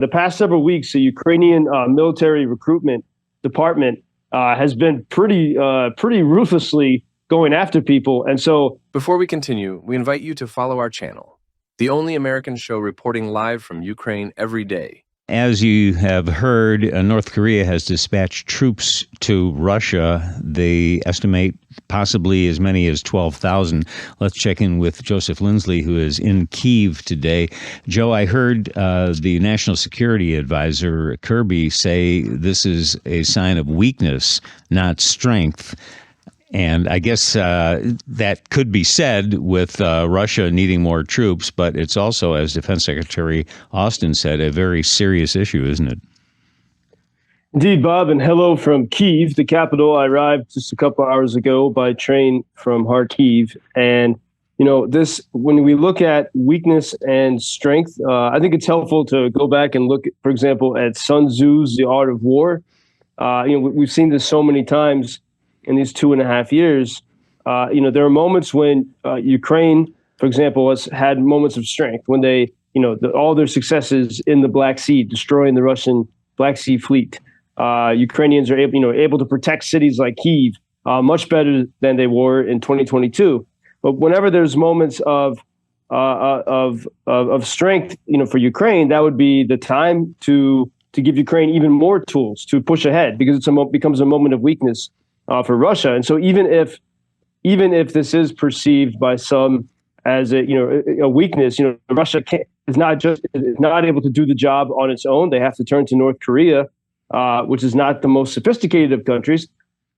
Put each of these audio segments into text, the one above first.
The past several weeks, the Ukrainian military recruitment department has been pretty ruthlessly going after people. And so before we continue, we invite you to follow our channel, the only American show reporting live from Ukraine every day. As you have heard, North Korea has dispatched troops to Russia. They estimate possibly as many as 12,000. Let's check in with Joseph Lindsley, who is in Kyiv today. Joe, I heard the National Security Advisor, Kirby, say this is a sign of weakness, not strength. And I guess that could be said with Russia needing more troops, but it's also, as Defense Secretary Austin said, a very serious issue, isn't it? Indeed, Bob, and hello from Kyiv, the capital. I arrived just a couple hours ago by train from Kharkiv. And, when we look at weakness and strength, I think it's helpful to go back and look, for example, at Sun Tzu's The Art of War. We've seen this so many times in these 2.5 years. There are moments when Ukraine, for example, has had moments of strength when they, all their successes in the Black Sea, destroying the Russian Black Sea fleet. Ukrainians are able to protect cities like Kyiv much better than they were in 2022. But whenever there's moments of strength, for Ukraine, that would be the time to give Ukraine even more tools to push ahead, because it becomes a moment of weakness for Russia. And so even if this is perceived by some as a weakness, Russia is not able to do the job on its own. They have to turn to North Korea, which is not the most sophisticated of countries.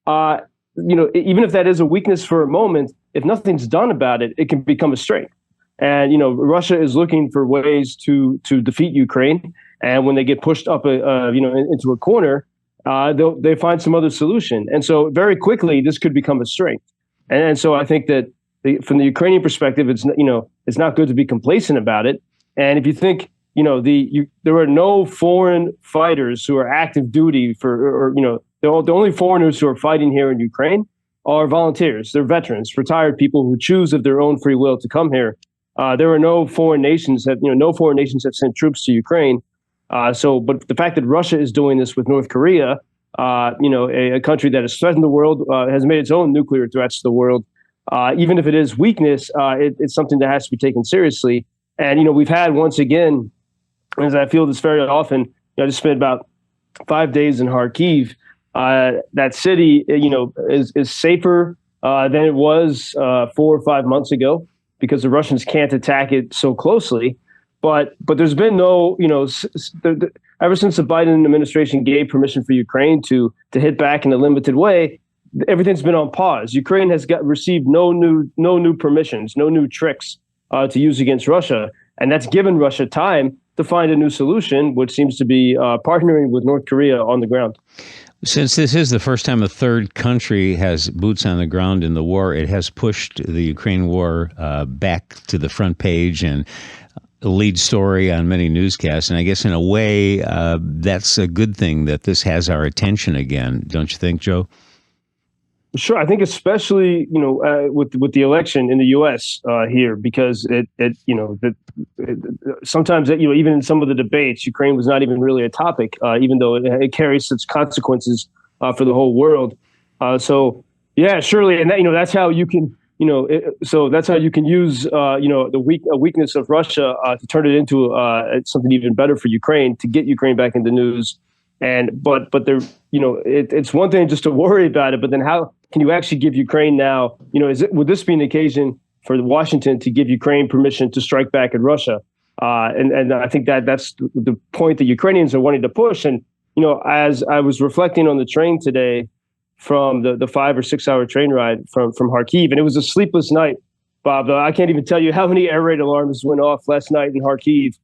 Even if that is a weakness for a moment, if nothing's done about it, it can become a strength. And Russia is looking for ways to defeat Ukraine. And when they get pushed up into a corner, they find some other solution. And so very quickly, this could become a strength. And so I think that from the Ukrainian perspective, it's not good to be complacent about it. And if you think, there are no foreign fighters who are active duty the only foreigners who are fighting here in Ukraine are volunteers. They're veterans, retired people who choose of their own free will to come here. There are no foreign nations have sent troops to Ukraine. But the fact that Russia is doing this with North Korea, a country that has threatened the world, has made its own nuclear threats to the world, even if it is weakness, it's something that has to be taken seriously. And, we've had, once again, as I feel this very often, I just spent about 5 days in Kharkiv. That city, is safer than it was 4 or 5 months ago, because the Russians can't attack it so closely. But there's been no, ever since the Biden administration gave permission for Ukraine to hit back in a limited way, everything's been on pause. Ukraine has received no new permissions, no new tricks to use against Russia, and that's given Russia time to find a new solution, which seems to be partnering with North Korea on the ground. Since this is the first time a third country has boots on the ground in the war, it has pushed the Ukraine war back to the front page and a lead story on many newscasts. And I guess in a way, that's a good thing that this has our attention again. Don't you think, Joe? Sure. I think especially, with the election in the U.S. Here, because sometimes, even in some of the debates, Ukraine was not even really a topic, even though it carries such consequences for the whole world. So, yeah, surely. And that's how you can, so that's how you can use, the weakness of Russia to turn it into something even better for Ukraine, to get Ukraine back in the news. But there, it's one thing just to worry about it, but then how can you actually give Ukraine now? Would this be an occasion for Washington to give Ukraine permission to strike back at Russia? And I think that's the point that Ukrainians are wanting to push. And as I was reflecting on the train today, from the 5 or 6 hour train ride from Kharkiv, and it was a sleepless night, Bob. I can't even tell you how many air raid alarms went off last night in Kharkiv.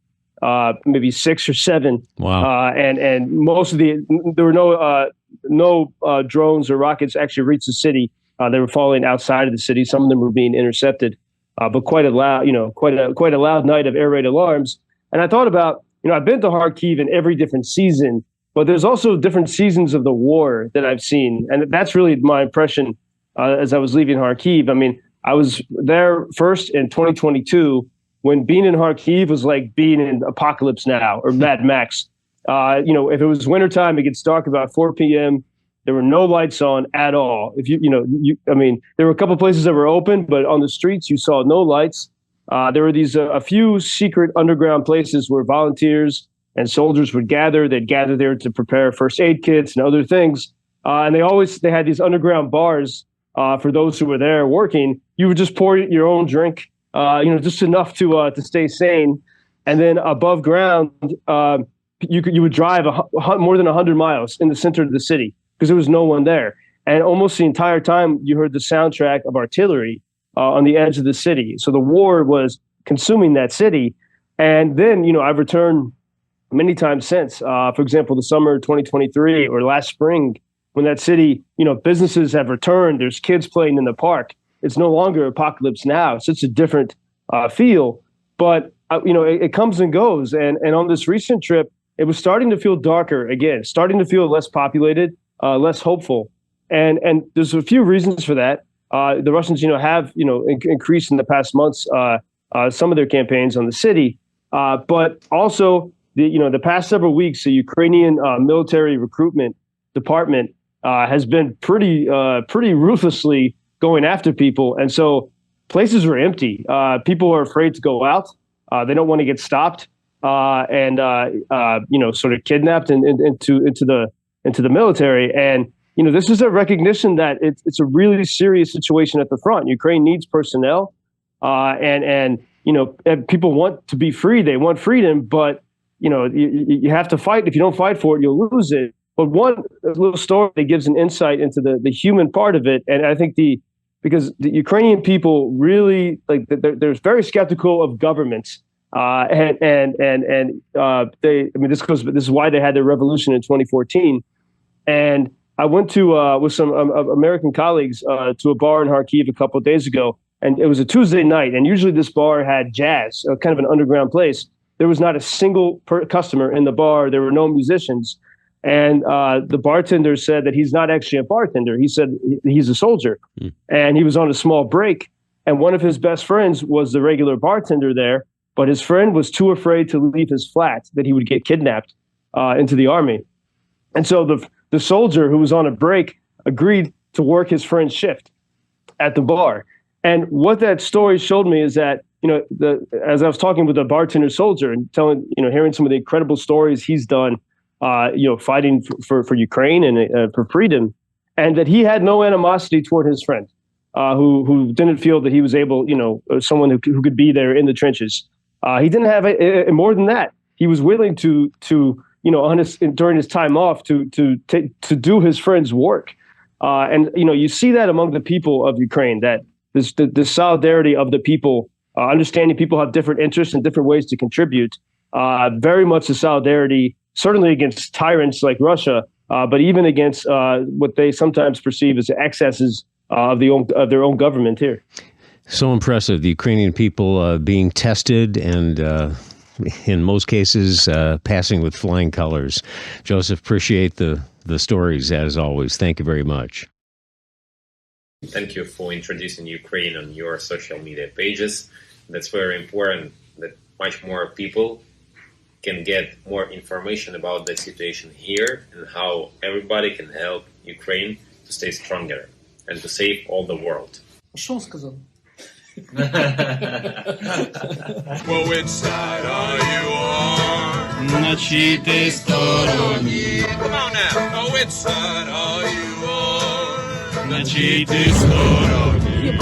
Maybe 6 or 7. Wow. And most of there were no drones or rockets actually reached the city. They were falling outside of the city. Some of them were being intercepted, but quite a loud night of air raid alarms. And I thought about, I've been to Kharkiv in every different season, but there's also different seasons of the war that I've seen. And that's really my impression as I was leaving Kharkiv. I mean, I was there first in 2022, when being in Kyiv was like being in Apocalypse Now or Mad Max. If it was wintertime, it gets dark about 4 p.m. There were no lights on at all. There were a couple places that were open, but on the streets, you saw no lights. There were a few secret underground places where volunteers and soldiers would gather. They'd gather there to prepare first aid kits and other things. And they had these underground bars for those who were there working. You would just pour your own drink, just enough to stay sane. And then above ground, you would drive more than 100 miles in the center of the city because there was no one there. And almost the entire time you heard the soundtrack of artillery on the edge of the city. So the war was consuming that city. And then, I've returned many times since, for example, the summer 2023 or last spring, when that city, businesses have returned, there's kids playing in the park. It's no longer Apocalypse Now. It's just a different feel. But, it comes and goes. And on this recent trip, it was starting to feel darker again, starting to feel less populated, less hopeful. And there's a few reasons for that. The Russians, have, increased in the past months some of their campaigns on the city. But also, the past several weeks, the Ukrainian military recruitment department has been pretty ruthlessly going after people. And so places were empty. People are afraid to go out. They don't want to get stopped and sort of kidnapped into the military. And this is a recognition that it's a really serious situation at the front. Ukraine needs personnel, and people want to be free. They want freedom, but you have to fight. If you don't fight for it, you'll lose it. But one little story that gives an insight into the human part of it, and I think because the Ukrainian people really they're very skeptical of governments, this is why they had their revolution in 2014, and I went to with some American colleagues to a bar in Kyiv a couple of days ago, and it was a Tuesday night. And usually this bar had jazz, kind of an underground place. There was not a single customer in the bar. There were no musicians. And the bartender said that he's not actually a bartender. He said he's a soldier. And he was on a small break. And one of his best friends was the regular bartender there. But his friend was too afraid to leave his flat that he would get kidnapped into the army. And so the soldier who was on a break agreed to work his friend's shift at the bar. And what that story showed me is that, as I was talking with a bartender soldier and hearing some of the incredible stories he's done, fighting for Ukraine and for freedom, and that he had no animosity toward his friend, who didn't feel that he was able, someone who could be there in the trenches. He didn't have more than that. He was willing to during his time off to do his friend's work. And you see that among the people of Ukraine, that the solidarity of the people, understanding people have different interests and different ways to contribute, very much the solidarity, certainly against tyrants like Russia, but even against what they sometimes perceive as excesses of their own government here. So impressive. The Ukrainian people being tested and in most cases passing with flying colors. Joseph, appreciate the stories as always. Thank you very much. Thank you for introducing Ukraine on your social media pages. That's very important that much more people can get more information about the situation here and how everybody can help Ukraine to stay stronger and to save all the world. Что он сказал? Well, which side are you on? На чьей ты стороне? Come on now. Oh, which side are you on? На чьей ты стороне?